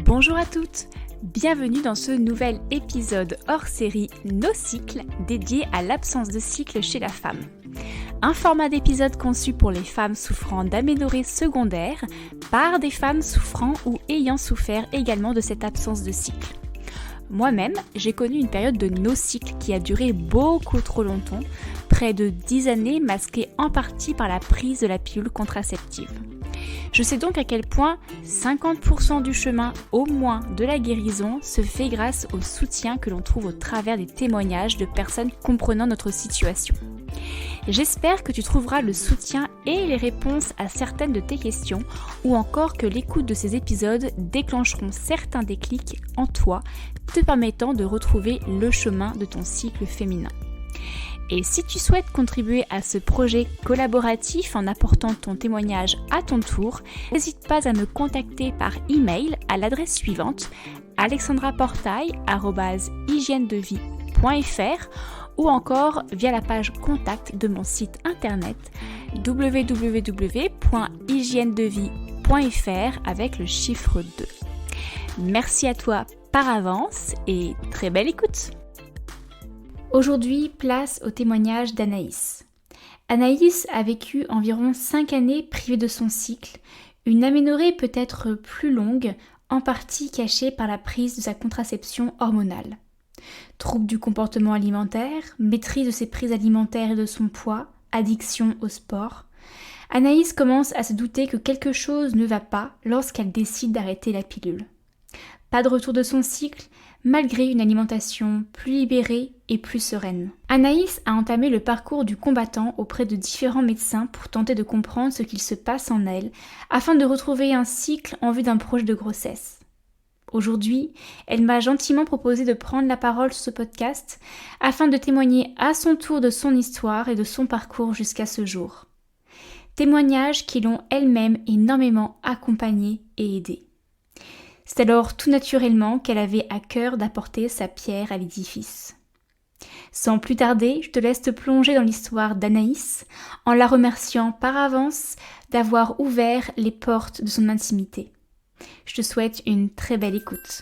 Bonjour à toutes, bienvenue dans ce nouvel épisode hors série Nos cycles dédié à l'absence de cycle chez la femme. Un format d'épisode conçu pour les femmes souffrant d'aménorrhée secondaire par des femmes souffrant ou ayant souffert également de cette absence de cycle. Moi-même, j'ai connu une période de no-cycle qui a duré beaucoup trop longtemps, près de 10 années masquée en partie par la prise de la pilule contraceptive. Je sais donc à quel point 50% du chemin au moins de la guérison se fait grâce au soutien que l'on trouve au travers des témoignages de personnes comprenant notre situation. J'espère que tu trouveras le soutien et les réponses à certaines de tes questions ou encore que l'écoute de ces épisodes déclencheront certains déclics en toi, te permettant de retrouver le chemin de ton cycle féminin. Et si tu souhaites contribuer à ce projet collaboratif en apportant ton témoignage à ton tour, n'hésite pas à me contacter par email à l'adresse suivante alexandraportail@hygienedevie.fr ou encore via la page contact de mon site internet www.hygienedevie.fr avec le chiffre 2. Merci à toi par avance et très belle écoute! Aujourd'hui, place au témoignage d'Anaïs. Anaïs a vécu environ 5 années privée de son cycle, une aménorrhée peut-être plus longue, en partie cachée par la prise de sa contraception hormonale. Troubles du comportement alimentaire, maîtrise de ses prises alimentaires et de son poids, addiction au sport. Anaïs commence à se douter que quelque chose ne va pas lorsqu'elle décide d'arrêter la pilule. Pas de retour de son cycle, malgré une alimentation plus libérée et plus sereine. Anaïs a entamé le parcours du combattant auprès de différents médecins pour tenter de comprendre ce qu'il se passe en elle, afin de retrouver un cycle en vue d'un projet de grossesse. Aujourd'hui, elle m'a gentiment proposé de prendre la parole sur ce podcast, afin de témoigner à son tour de son histoire et de son parcours jusqu'à ce jour. Témoignages qui l'ont elle-même énormément accompagnée et aidée. C'est alors tout naturellement qu'elle avait à cœur d'apporter sa pierre à l'édifice. Sans plus tarder, je te laisse te plonger dans l'histoire d'Anaïs, en la remerciant par avance d'avoir ouvert les portes de son intimité. Je te souhaite une très belle écoute.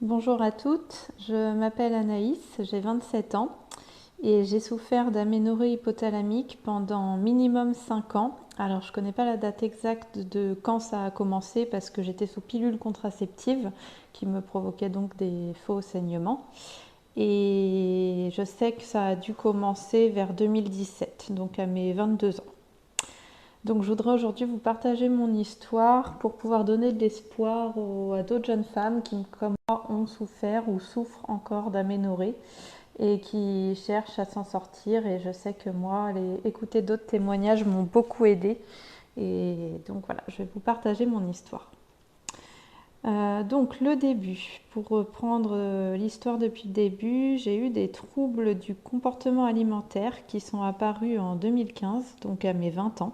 Bonjour à toutes, je m'appelle Anaïs, j'ai 27 ans et j'ai souffert d'aménorrhée hypothalamique pendant minimum 5 ans. Alors je ne connais pas la date exacte de quand ça a commencé parce que j'étais sous pilule contraceptive qui me provoquait donc des faux saignements. Et je sais que ça a dû commencer vers 2017, donc à mes 22 ans. Donc je voudrais aujourd'hui vous partager mon histoire pour pouvoir donner de l'espoir à d'autres jeunes femmes qui, comme moi, ont souffert ou souffrent encore d'aménorrhée et qui cherchent à s'en sortir. Et je sais que moi, écouter d'autres témoignages m'ont beaucoup aidée. Et donc voilà, je vais vous partager mon histoire. Donc le début, pour reprendre l'histoire depuis le début, j'ai eu des troubles du comportement alimentaire qui sont apparus en 2015, donc à mes 20 ans.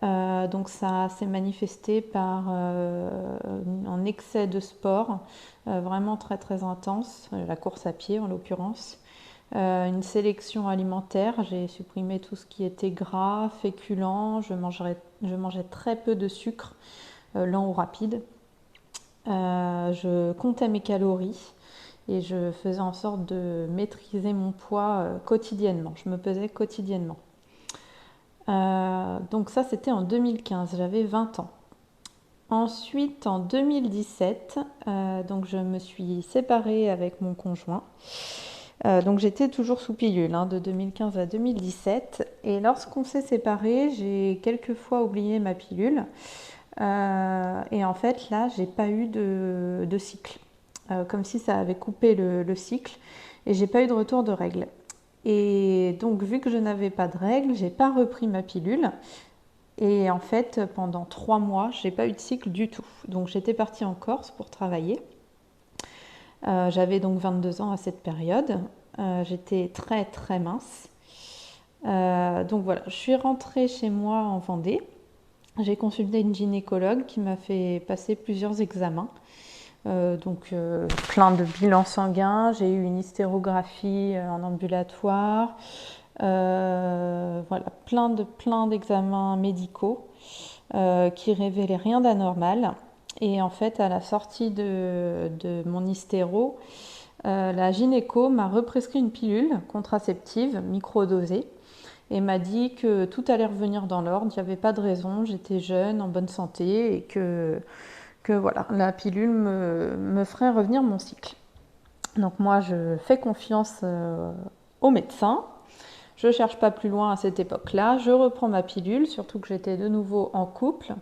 Donc ça s'est manifesté par un excès de sport vraiment très très intense, la course à pied en l'occurrence, une sélection alimentaire, j'ai supprimé tout ce qui était gras, féculent, je mangeais très peu de sucre, lent ou rapide, je comptais mes calories et je faisais en sorte de maîtriser mon poids quotidiennement, je me pesais quotidiennement. Donc ça c'était en 2015, j'avais 20 ans. Ensuite en 2017, donc je me suis séparée avec mon conjoint. Donc j'étais toujours sous pilule de 2015 à 2017 et lorsqu'on s'est séparés, j'ai quelques fois oublié ma pilule et en fait là j'ai pas eu de cycle, comme si ça avait coupé le cycle et j'ai pas eu de retour de règles. Et donc, vu que je n'avais pas de règles, j'ai pas repris ma pilule. Et en fait, pendant 3 mois, j'ai pas eu de cycle du tout. Donc, j'étais partie en Corse pour travailler. J'avais donc 22 ans à cette période. J'étais très très mince. Donc voilà, je suis rentrée chez moi en Vendée. J'ai consulté une gynécologue qui m'a fait passer plusieurs examens. Plein de bilans sanguins, j'ai eu une hystérographie en ambulatoire, voilà, plein d'examens médicaux qui révélait rien d'anormal. Et en fait, à la sortie de mon hystéro, la gynéco m'a represcrit une pilule contraceptive microdosée et m'a dit que tout allait revenir dans l'ordre, il n'y avait pas de raison, j'étais jeune, en bonne santé et que voilà, la pilule me ferait revenir mon cycle. Donc moi, je fais confiance au médecin. Je ne cherche pas plus loin à cette époque-là. Je reprends ma pilule, surtout que j'étais de nouveau en couple.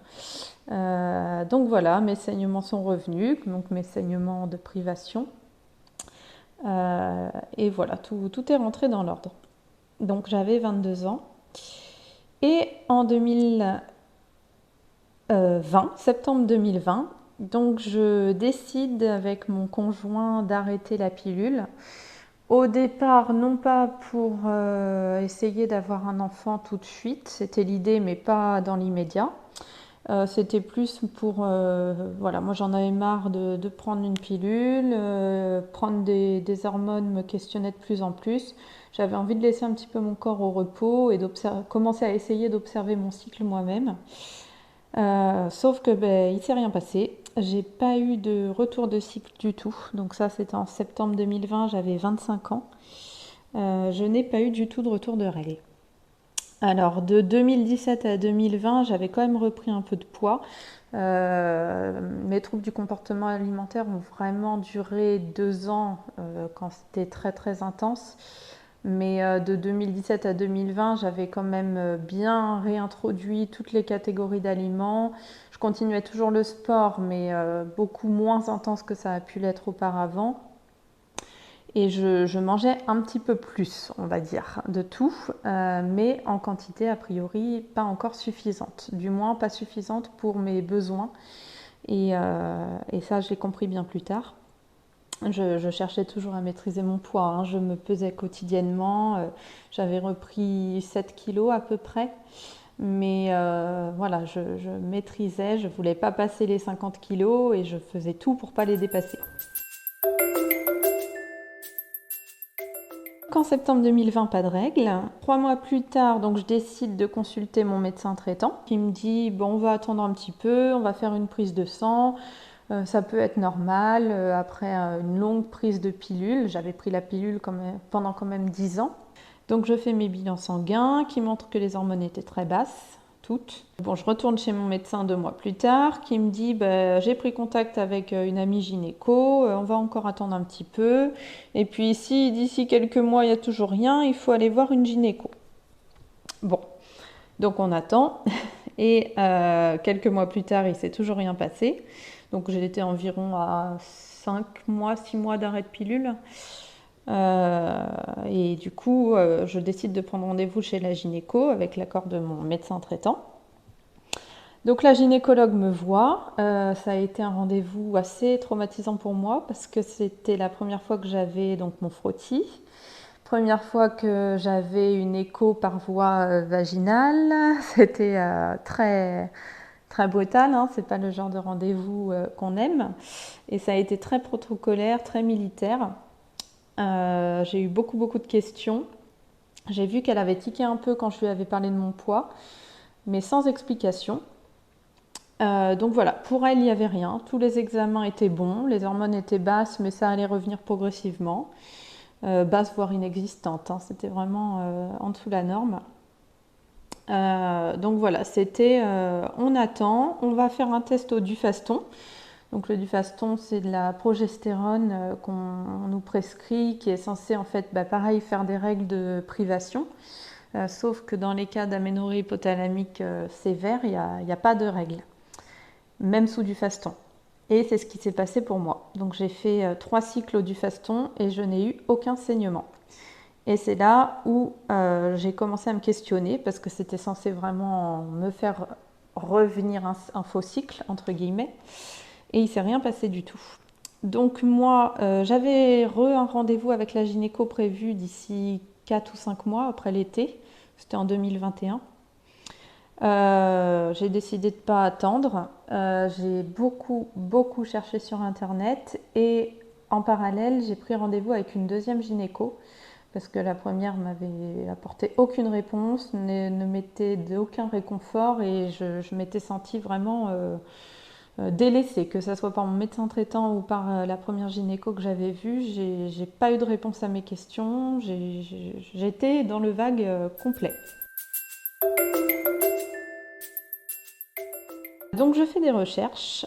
Donc voilà, mes saignements sont revenus, donc mes saignements de privation. Et voilà, tout est rentré dans l'ordre. Donc j'avais 22 ans. Et en 2020, septembre 2020, donc je décide avec mon conjoint d'arrêter la pilule. Au départ, non pas pour essayer d'avoir un enfant tout de suite, c'était l'idée, mais pas dans l'immédiat. C'était plus pour, voilà, moi j'en avais marre de prendre une pilule, prendre des hormones me questionnait de plus en plus. J'avais envie de laisser un petit peu mon corps au repos et commencer à essayer d'observer mon cycle moi-même. Sauf que il ne s'est rien passé. J'ai pas eu de retour de cycle du tout. Donc ça, c'était en septembre 2020, j'avais 25 ans. Je n'ai pas eu du tout de retour de règles. Alors, de 2017 à 2020, j'avais quand même repris un peu de poids. Mes troubles du comportement alimentaire ont vraiment duré 2 ans quand c'était très très intense. Mais de 2017 à 2020, j'avais quand même bien réintroduit toutes les catégories d'aliments. Je continuais toujours le sport, mais beaucoup moins intense que ça a pu l'être auparavant. Et je mangeais un petit peu plus, on va dire, de tout, mais en quantité a priori pas encore suffisante. Du moins pas suffisante pour mes besoins. Et ça, je l'ai compris bien plus tard. Je cherchais toujours à maîtriser mon poids, hein. Je me pesais quotidiennement. J'avais repris 7 kilos à peu près. Mais voilà, je maîtrisais, je ne voulais pas passer les 50 kilos et je faisais tout pour ne pas les dépasser. En septembre 2020, pas de règles. 3 mois plus tard, donc je décide de consulter mon médecin traitant qui me dit bon, on va attendre un petit peu, on va faire une prise de sang. Ça peut être normal après une longue prise de pilule. J'avais pris la pilule pendant quand même 10 ans. Donc je fais mes bilans sanguins qui montrent que les hormones étaient très basses, toutes. Bon, je retourne chez mon médecin 2 mois plus tard qui me dit j'ai pris contact avec une amie gynéco, on va encore attendre un petit peu. Et puis si d'ici quelques mois il n'y a toujours rien, il faut aller voir une gynéco. Bon, donc on attend. Et quelques mois plus tard, il ne s'est toujours rien passé. Donc j'étais environ à 6 mois d'arrêt de pilule. Et du coup, je décide de prendre rendez-vous chez la gynéco avec l'accord de mon médecin traitant. Donc la gynécologue me voit. Ça a été un rendez-vous assez traumatisant pour moi parce que c'était la première fois que j'avais donc mon frottis. Première fois que j'avais une écho par voie vaginale. C'était très très brutal, hein, c'est pas le genre de rendez-vous qu'on aime. Et ça a été très protocolaire, très militaire. J'ai eu beaucoup de questions. J'ai vu qu'elle avait tiqué un peu quand je lui avais parlé de mon poids, mais sans explication. Donc voilà, pour elle, il n'y avait rien. Tous les examens étaient bons, les hormones étaient basses, mais ça allait revenir progressivement. Basses, voire inexistantes, hein, c'était vraiment en dessous de la norme. Donc voilà, c'était on attend, on va faire un test au Dufaston. Donc le Dufaston, c'est de la progestérone qu'on nous prescrit, qui est censé en fait, pareil, faire des règles de privation. Sauf que dans les cas d'aménorrhée hypothalamique sévère, il n'y a pas de règles, même sous Dufaston. Et c'est ce qui s'est passé pour moi. Donc j'ai fait 3 cycles au Dufaston et je n'ai eu aucun saignement. Et c'est là où j'ai commencé à me questionner parce que c'était censé vraiment me faire revenir un faux cycle, entre guillemets. Et il ne s'est rien passé du tout. Donc moi, j'avais un rendez-vous avec la gynéco prévu d'ici 4 ou 5 mois après l'été. C'était en 2021. J'ai décidé de ne pas attendre. J'ai beaucoup cherché sur Internet. Et en parallèle, j'ai pris rendez-vous avec une deuxième gynéco parce que la première m'avait apporté aucune réponse, ne m'était d'aucun réconfort et je m'étais sentie vraiment délaissée, que ce soit par mon médecin traitant ou par la première gynéco que j'avais vue. J'ai pas eu de réponse à mes questions, j'étais dans le vague complet. Donc je fais des recherches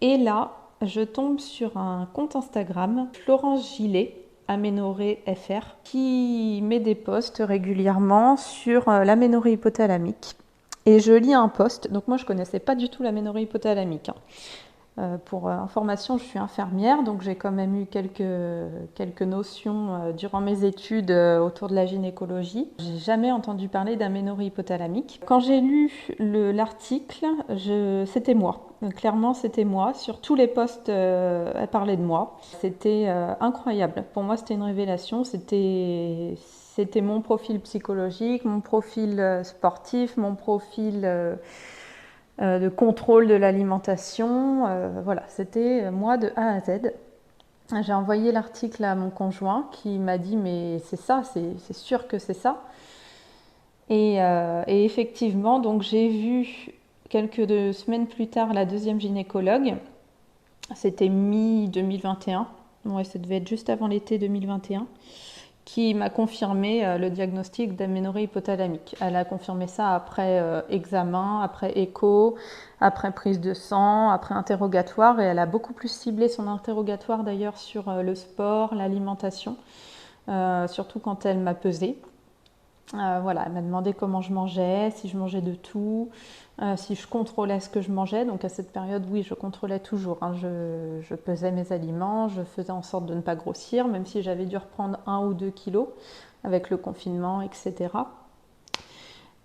et là je tombe sur un compte Instagram, Florence Gillet, aménorrhée FR, qui met des posts régulièrement sur l'aménorrhée hypothalamique. Et je lis un post, donc moi je connaissais pas du tout l'aménorrhée hypothalamique, hein. Pour information, je suis infirmière, donc j'ai quand même eu quelques notions durant mes études autour de la gynécologie. J'ai jamais entendu parler d'aménorrhée hypothalamique. Quand j'ai lu l'article, c'était moi. Clairement, c'était moi. Sur tous les posts, elle parlait de moi. C'était incroyable. Pour moi, c'était une révélation. C'était mon profil psychologique, mon profil sportif, mon profil de contrôle de l'alimentation. Voilà, c'était moi de A à Z. J'ai envoyé l'article à mon conjoint qui m'a dit mais c'est ça, c'est sûr que c'est ça. Et effectivement, donc j'ai vu quelques semaines plus tard la deuxième gynécologue. C'était mi-2021. Ouais, ça devait être juste avant l'été 2021. Qui m'a confirmé le diagnostic d'aménorrhée hypothalamique. Elle a confirmé ça après examen, après écho, après prise de sang, après interrogatoire, et elle a beaucoup plus ciblé son interrogatoire d'ailleurs sur le sport, l'alimentation, surtout quand elle m'a pesée. Voilà, elle m'a demandé comment je mangeais, si je mangeais de tout, si je contrôlais ce que je mangeais. Donc à cette période, oui, je contrôlais toujours, hein. Je pesais mes aliments, je faisais en sorte de ne pas grossir, même si j'avais dû reprendre 1 ou 2 kilos avec le confinement, etc.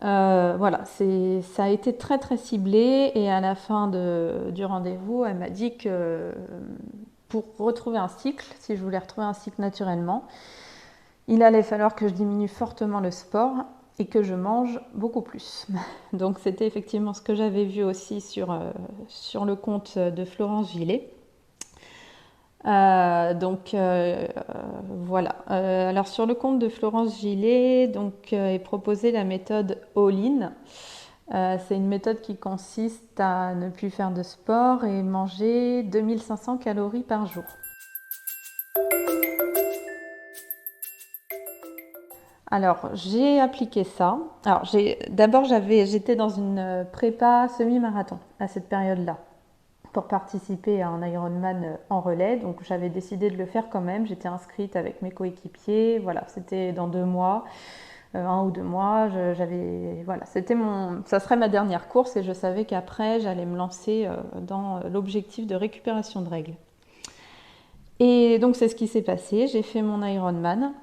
Voilà, ça a été très très ciblé et à la fin du rendez-vous, elle m'a dit que pour retrouver un cycle, si je voulais retrouver un cycle naturellement, il allait falloir que je diminue fortement le sport et que je mange beaucoup plus. Donc c'était effectivement ce que j'avais vu aussi sur le compte de Florence Gillet. Voilà. Alors sur le compte de Florence Gillet, donc, est proposée la méthode All-in. C'est une méthode qui consiste à ne plus faire de sport et manger 2500 calories par jour. Alors, j'ai appliqué ça. Alors, d'abord, j'étais dans une prépa semi-marathon à cette période-là pour participer à un Ironman en relais. Donc, j'avais décidé de le faire quand même. J'étais inscrite avec mes coéquipiers. Voilà, c'était dans 2 mois, 1 ou 2 mois. Voilà, ça serait ma dernière course et je savais qu'après, j'allais me lancer dans l'objectif de récupération de règles. Et donc, c'est ce qui s'est passé. J'ai fait mon Ironman.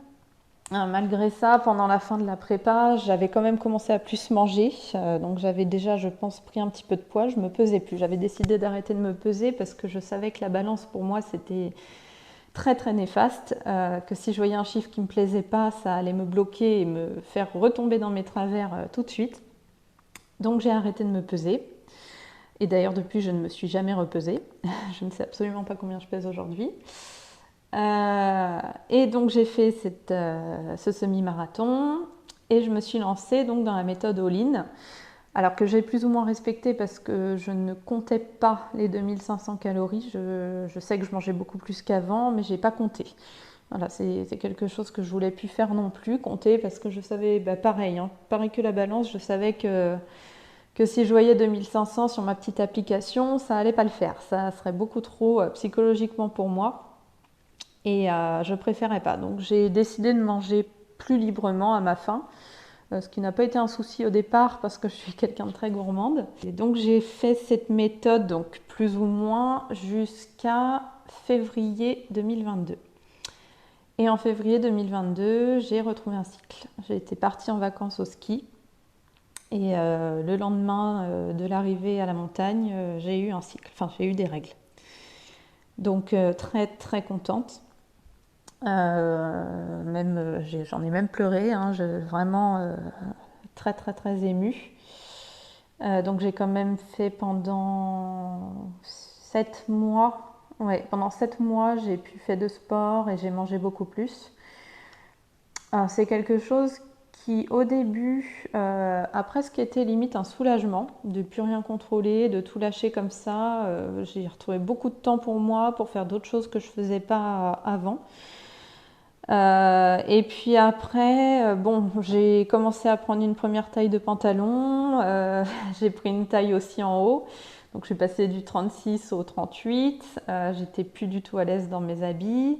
Malgré ça, pendant la fin de la prépa, j'avais quand même commencé à plus manger. Donc j'avais déjà, je pense, pris un petit peu de poids. Je me pesais plus. J'avais décidé d'arrêter de me peser parce que je savais que la balance pour moi c'était très très néfaste. Que si je voyais un chiffre qui me plaisait pas, ça allait me bloquer et me faire retomber dans mes travers tout de suite. Donc j'ai arrêté de me peser. Et d'ailleurs depuis, je ne me suis jamais repesée. Je ne sais absolument pas combien je pèse aujourd'hui. Et donc j'ai fait ce semi-marathon et je me suis lancée donc dans la méthode All-in, alors que j'ai plus ou moins respecté parce que je ne comptais pas les 2500 calories. Je sais que je mangeais beaucoup plus qu'avant, mais j'ai pas compté. Voilà, c'est quelque chose que je voulais plus faire non plus, compter, parce que je savais, pareil, hein, pareil que la balance, je savais que si je voyais 2500 sur ma petite application, ça allait pas le faire. Ça serait beaucoup trop psychologiquement pour moi. Et je préférais pas. Donc j'ai décidé de manger plus librement à ma faim, ce qui n'a pas été un souci au départ parce que je suis quelqu'un de très gourmande. Et donc j'ai fait cette méthode donc plus ou moins jusqu'à février 2022. Et en février 2022, j'ai retrouvé un cycle. J'ai été partie en vacances au ski. Et le lendemain de l'arrivée à la montagne, j'ai eu un cycle. Enfin, j'ai eu des règles. Donc très très contente. J'en ai même pleuré, hein, vraiment très très très émue. Donc j'ai quand même fait pendant 7 mois, ouais, pendant 7 mois j'ai pu faire de sport et j'ai mangé beaucoup plus. Alors, c'est quelque chose qui, au début, a presque été limite un soulagement de plus rien contrôler, de tout lâcher comme ça. J'ai retrouvé beaucoup de temps pour moi, pour faire d'autres choses que je faisais pas avant. Et puis après, bon, j'ai commencé à prendre une première taille de pantalon. J'ai pris une taille aussi en haut. Donc, je suis passée du 36 au 38. J'étais plus du tout à l'aise dans mes habits.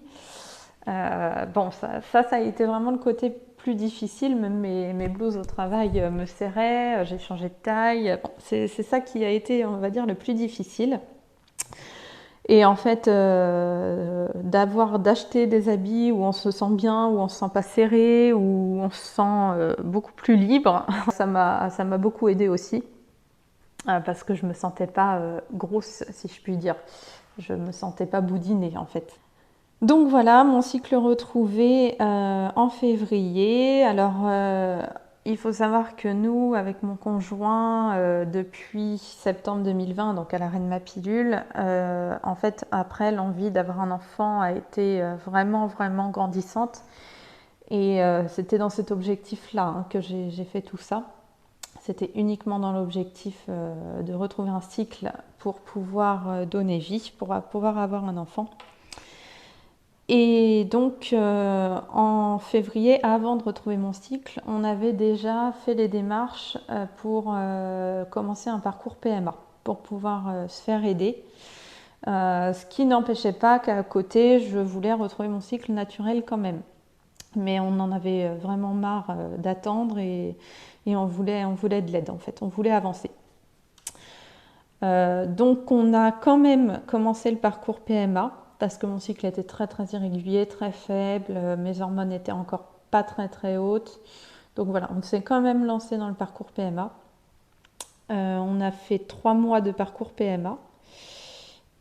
Bon, ça a été vraiment le côté plus difficile. Même mes blouses au travail me serraient. J'ai changé de taille. Bon, c'est ça qui a été, on va dire, le plus difficile. Et en fait, d'acheter des habits où on se sent bien, où on se sent pas serré, où on se sent beaucoup plus libre, ça m'a beaucoup aidé aussi, parce que je me sentais pas grosse, si je puis dire. Je me sentais pas boudinée en fait. Donc voilà, mon cycle retrouvé en février. Alors, il faut savoir que nous, avec mon conjoint, depuis septembre 2020, donc à l'arrêt de ma pilule, en fait, après, l'envie d'avoir un enfant a été vraiment, vraiment grandissante. Et c'était dans cet objectif-là hein, que j'ai fait tout ça. C'était uniquement dans l'objectif de retrouver un cycle pour pouvoir donner vie, pour pouvoir avoir un enfant. Et donc, en février, avant de retrouver mon cycle, on avait déjà fait les démarches pour commencer un parcours PMA, pour pouvoir se faire aider. Ce qui n'empêchait pas qu'à côté, je voulais retrouver mon cycle naturel quand même. Mais on en avait vraiment marre d'attendre et on voulait de l'aide en fait, on voulait avancer. Donc on a quand même commencé le parcours PMA parce que mon cycle était très très irrégulier, très faible, mes hormones n'étaient encore pas très très hautes. Donc voilà, on s'est quand même lancé dans le parcours PMA. On a fait 3 mois de parcours PMA.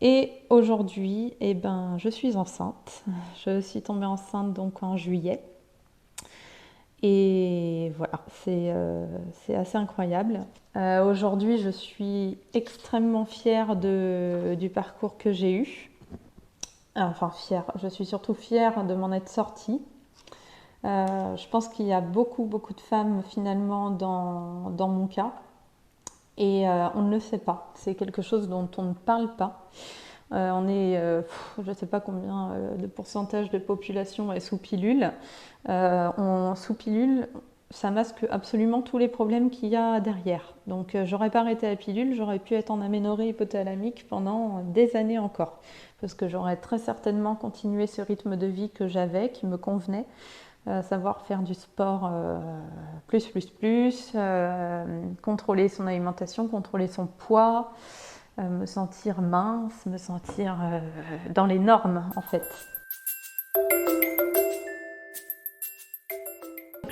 Et aujourd'hui, eh ben, je suis enceinte. Je suis tombée enceinte donc en juillet. Et voilà, c'est assez incroyable. Aujourd'hui, je suis extrêmement fière du parcours que j'ai eu. Enfin, fière, je suis surtout fière de m'en être sortie. Je pense qu'il y a beaucoup, beaucoup de femmes finalement dans mon cas. Et on ne le sait pas. C'est quelque chose dont on ne parle pas. On est, je ne sais pas combien de pourcentage de population est sous pilule. Sous pilule, ça masque absolument tous les problèmes qu'il y a derrière. Donc j'aurais pas arrêté la pilule, j'aurais pu être en aménorrhée hypothalamique pendant des années encore. Parce que j'aurais très certainement continué ce rythme de vie que j'avais, qui me convenait. Savoir faire du sport plus, contrôler son alimentation, contrôler son poids, me sentir mince, me sentir dans les normes en fait.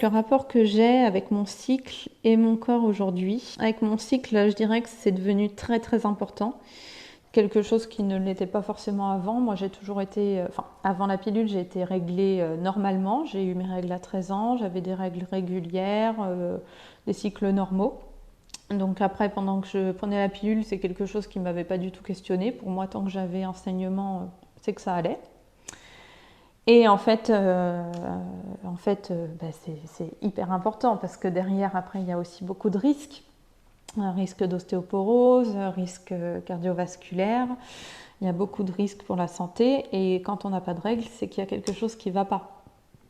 Le rapport que j'ai avec mon cycle et mon corps aujourd'hui, avec mon cycle, je dirais que c'est devenu très très important. Quelque chose qui ne l'était pas forcément avant. Moi, j'ai toujours été... avant la pilule, j'ai été réglée normalement. J'ai eu mes règles à 13 ans, j'avais des règles régulières, des cycles normaux. Donc après, pendant que je prenais la pilule, c'est quelque chose qui ne m'avait pas du tout questionné. Pour moi, tant que j'avais un saignement, c'est que ça allait. Et en fait, c'est hyper important parce que derrière, après, il y a aussi beaucoup de risques. Un risque d'ostéoporose, un risque cardiovasculaire. Il y a beaucoup de risques pour la santé. Et quand on n'a pas de règles, c'est qu'il y a quelque chose qui ne va pas.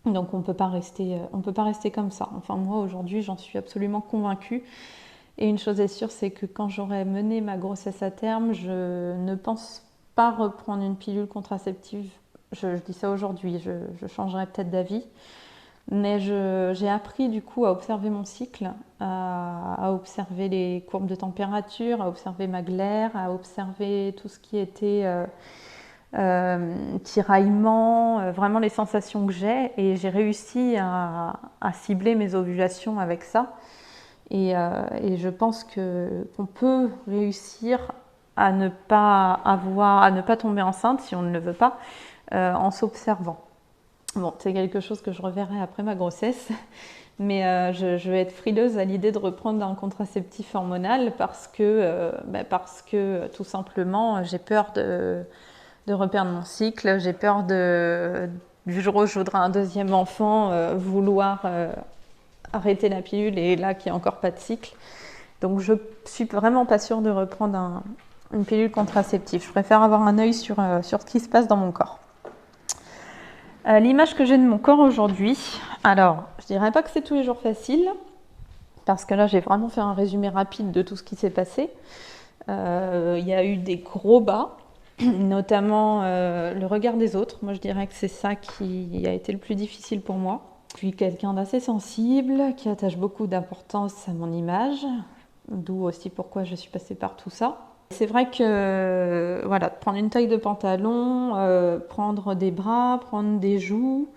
Donc on ne peut pas rester comme ça. Enfin moi, aujourd'hui, j'en suis absolument convaincue. Et une chose est sûre, c'est que quand j'aurai mené ma grossesse à terme, je ne pense pas reprendre une pilule contraceptive. Je dis ça aujourd'hui, je changerai peut-être d'avis. Mais j'ai appris du coup à observer mon cycle, à observer les courbes de température, à observer ma glaire, à observer tout ce qui était tiraillement, vraiment les sensations que j'ai. Et j'ai réussi à cibler mes ovulations avec ça. Et je pense qu'on peut réussir à ne pas tomber enceinte si on ne le veut pas en s'observant. Bon, c'est quelque chose que je reverrai après ma grossesse, mais je vais être frileuse à l'idée de reprendre un contraceptif hormonal parce que tout simplement j'ai peur de reperdre mon cycle, j'ai peur de du jour où je voudrais un deuxième enfant, vouloir arrêter la pilule et là qu'il n'y a encore pas de cycle. Donc je suis vraiment pas sûre de reprendre une pilule contraceptive. Je préfère avoir un œil sur ce qui se passe dans mon corps. L'image que j'ai de mon corps aujourd'hui, alors je dirais pas que c'est tous les jours facile, parce que là j'ai vraiment fait un résumé rapide de tout ce qui s'est passé. Il y a eu des gros bas, notamment le regard des autres. Moi je dirais que c'est ça qui a été le plus difficile pour moi. Je suis quelqu'un d'assez sensible, qui attache beaucoup d'importance à mon image, d'où aussi pourquoi je suis passée par tout ça. C'est vrai que voilà, prendre une taille de pantalon, prendre des bras, prendre des joues,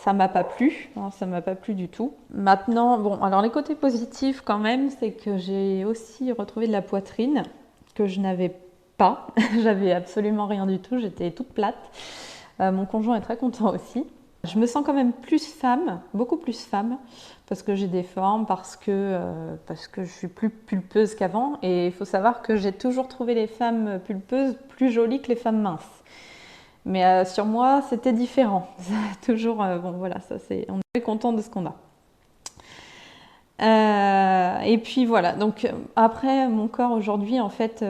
ça m'a pas plu, hein, ça m'a pas plu du tout. Maintenant, bon, alors les côtés positifs quand même, c'est que j'ai aussi retrouvé de la poitrine que je n'avais pas. J'avais absolument rien du tout, j'étais toute plate. Mon conjoint est très content aussi. Je me sens quand même plus femme, beaucoup plus femme, parce que j'ai des formes, parce que je suis plus pulpeuse qu'avant. Et il faut savoir que j'ai toujours trouvé les femmes pulpeuses plus jolies que les femmes minces. Mais sur moi, c'était différent. Toujours, bon voilà, on est content de ce qu'on a. Et puis voilà, donc après mon corps aujourd'hui, en fait,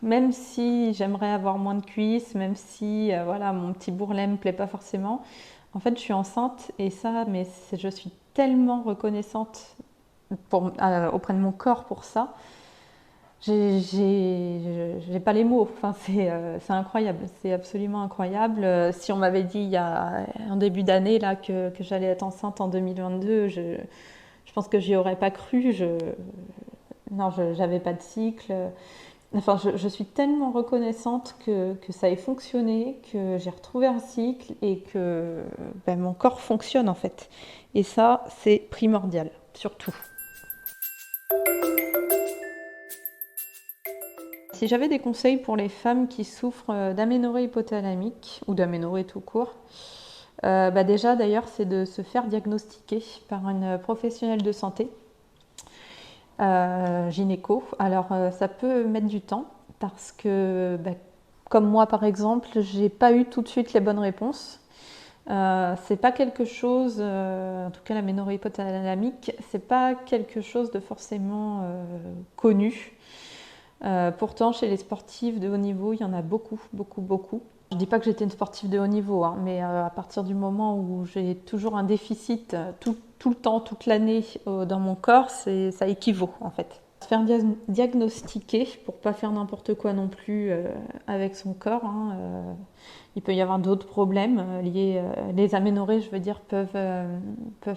même si j'aimerais avoir moins de cuisses, même si voilà, mon petit bourrelet me plaît pas forcément, en fait, je suis enceinte et ça, mais je suis tellement reconnaissante auprès de mon corps pour ça. J'ai pas les mots. Enfin, c'est incroyable, c'est absolument incroyable. Si on m'avait dit il y a un début d'année là que j'allais être enceinte en 2022, je pense que j'y aurais pas cru. Non, j'avais pas de cycle. Enfin, je suis tellement reconnaissante que ça ait fonctionné, que j'ai retrouvé un cycle et que mon corps fonctionne en fait. Et ça, c'est primordial, surtout. Si j'avais des conseils pour les femmes qui souffrent d'aménorrhée hypothalamique ou d'aménorrhée tout court, déjà d'ailleurs, c'est de se faire diagnostiquer par une professionnelle de santé. Gynéco. Alors ça peut mettre du temps parce que comme moi par exemple, j'ai pas eu tout de suite les bonnes réponses. C'est pas quelque chose, en tout cas l'aménorrhée hypothalamique, c'est pas quelque chose de forcément connu. Pourtant chez les sportifs de haut niveau, il y en a beaucoup. Je dis pas que j'étais une sportive de haut niveau, hein, mais à partir du moment où j'ai toujours un déficit tout le temps, toute l'année dans mon corps, ça équivaut en fait. Se faire diagnostiquer pour pas faire n'importe quoi non plus avec son corps. Hein, il peut y avoir d'autres problèmes liés, les aménorrhées, je veux dire, peuvent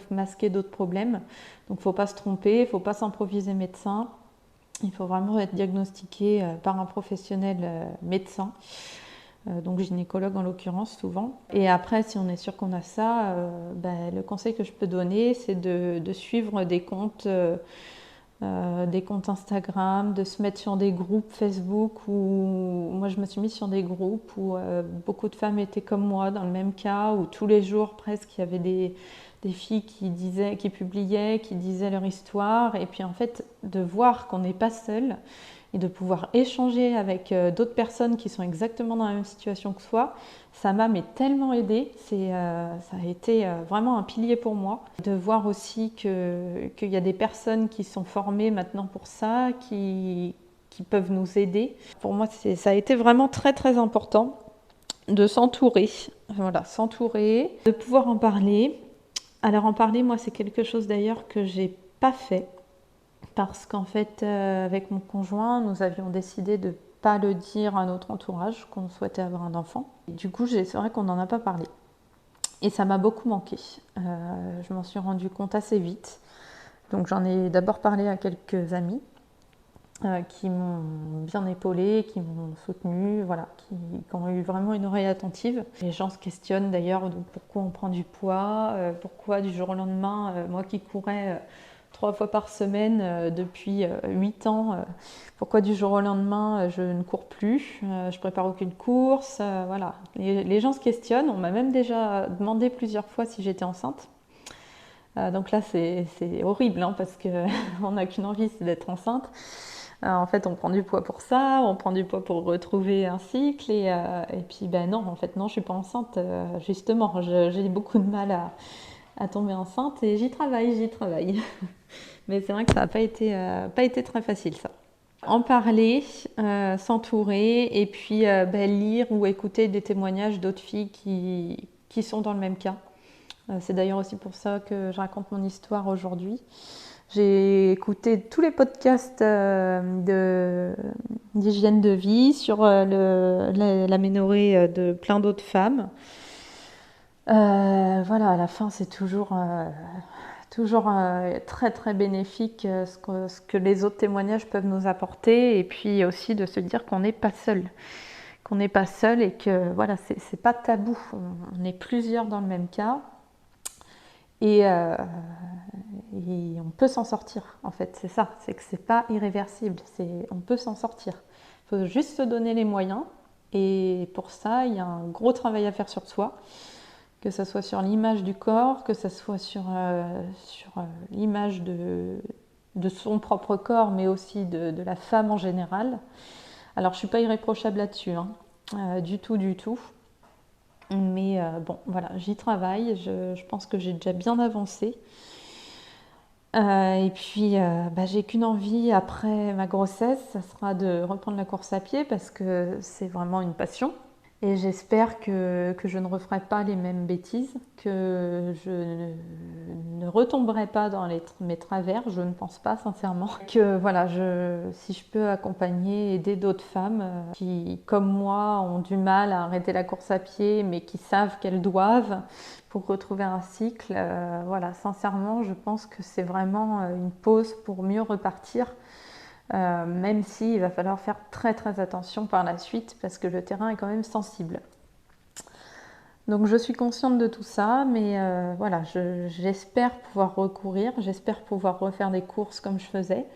masquer d'autres problèmes. Donc faut pas se tromper, faut pas s'improviser médecin. Il faut vraiment être diagnostiqué par un professionnel médecin. Donc gynécologue en l'occurrence souvent. Et après, si on est sûr qu'on a ça, le conseil que je peux donner, c'est de suivre des comptes Instagram, de se mettre sur des groupes Facebook où moi je me suis mise sur des groupes où beaucoup de femmes étaient comme moi dans le même cas, où tous les jours presque il y avait des filles qui publiaient, qui disaient leur histoire, et puis en fait de voir qu'on n'est pas seul et de pouvoir échanger avec d'autres personnes qui sont exactement dans la même situation que soi, ça m'a tellement aidée. Ça a été vraiment un pilier pour moi. De voir aussi qu'il y a des personnes qui sont formées maintenant pour ça, qui peuvent nous aider. Pour moi, ça a été vraiment très très important de s'entourer, voilà, s'entourer, de pouvoir en parler. Alors en parler, moi, c'est quelque chose d'ailleurs que j'ai pas fait. Parce qu'en fait, avec mon conjoint, nous avions décidé de ne pas le dire à notre entourage qu'on souhaitait avoir un enfant. Et du coup, c'est vrai qu'on n'en a pas parlé. Et ça m'a beaucoup manqué. Je m'en suis rendu compte assez vite. Donc j'en ai d'abord parlé à quelques amis qui m'ont bien épaulée, qui m'ont soutenue, voilà, qui ont eu vraiment une oreille attentive. Les gens se questionnent d'ailleurs de pourquoi on prend du poids, pourquoi du jour au lendemain, moi qui courais 3 fois par semaine depuis 8 ans. Pourquoi du jour au lendemain je ne cours plus, je prépare aucune course, voilà. Les gens se questionnent, on m'a même déjà demandé plusieurs fois si j'étais enceinte. Donc là c'est horrible hein, parce qu'on n'a qu'une envie, c'est d'être enceinte. En fait, on prend du poids pour ça, on prend du poids pour retrouver un cycle. Et puis, ben non, en fait, non, je suis pas enceinte. Justement, j'ai beaucoup de mal à tomber enceinte et j'y travaille. Mais c'est vrai que ça n'a pas été très facile, ça. En parler, s'entourer et puis lire ou écouter des témoignages d'autres filles qui sont dans le même cas. C'est d'ailleurs aussi pour ça que je raconte mon histoire aujourd'hui. J'ai écouté tous les podcasts d'hygiène de vie sur l'aménorrhée de plein d'autres femmes. Voilà, à la fin, c'est toujours très très bénéfique ce que les autres témoignages peuvent nous apporter, et puis aussi de se dire qu'on n'est pas seul. Et que voilà, c'est pas tabou. On est plusieurs dans le même cas. Et on peut s'en sortir, en fait, c'est ça, c'est que c'est pas irréversible, on peut s'en sortir. Il faut juste se donner les moyens, et pour ça, il y a un gros travail à faire sur soi, que ce soit sur l'image du corps, que ce soit sur l'image de son propre corps, mais aussi de la femme en général. Alors, je suis pas irréprochable là-dessus, du tout. Mais bon, voilà, j'y travaille, je pense que j'ai déjà bien avancé. Et puis, j'ai qu'une envie après ma grossesse, ça sera de reprendre la course à pied parce que c'est vraiment une passion. Et j'espère que je ne referai pas les mêmes bêtises, que je ne retomberai pas dans mes travers, je ne pense pas sincèrement. Que voilà, si je peux accompagner, aider d'autres femmes qui, comme moi, ont du mal à arrêter la course à pied, mais qui savent qu'elles doivent pour retrouver un cycle, voilà, sincèrement, je pense que c'est vraiment une pause pour mieux repartir. Même s'il va falloir faire très très attention par la suite parce que le terrain est quand même sensible. Donc je suis consciente de tout ça, mais voilà, j'espère pouvoir recourir, j'espère pouvoir refaire des courses comme je faisais,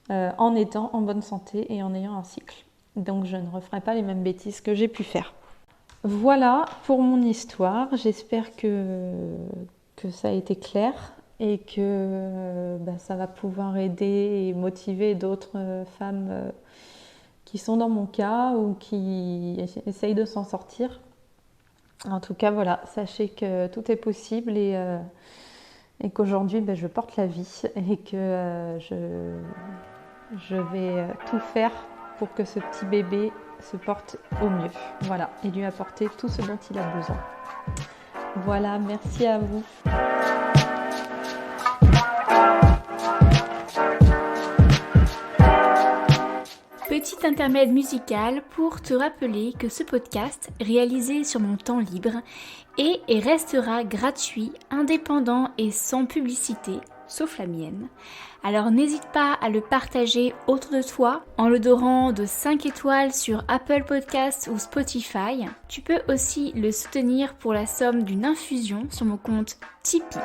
en étant en bonne santé et en ayant un cycle. Donc je ne referai pas les mêmes bêtises que j'ai pu faire. Voilà pour mon histoire, j'espère que ça a été clair. Et que ça va pouvoir aider et motiver d'autres femmes qui sont dans mon cas ou qui essayent de s'en sortir. En tout cas, voilà, sachez que tout est possible et qu'aujourd'hui, je porte la vie et que je vais tout faire pour que ce petit bébé se porte au mieux. Voilà, et lui apporter tout ce dont il a besoin. Voilà, merci à vous. Petit intermède musical pour te rappeler que ce podcast, réalisé sur mon temps libre, est et restera gratuit, indépendant et sans publicité, sauf la mienne. Alors n'hésite pas à le partager autour de toi en le dorant de 5 étoiles sur Apple Podcasts ou Spotify. Tu peux aussi le soutenir pour la somme d'une infusion sur mon compte Tipeee.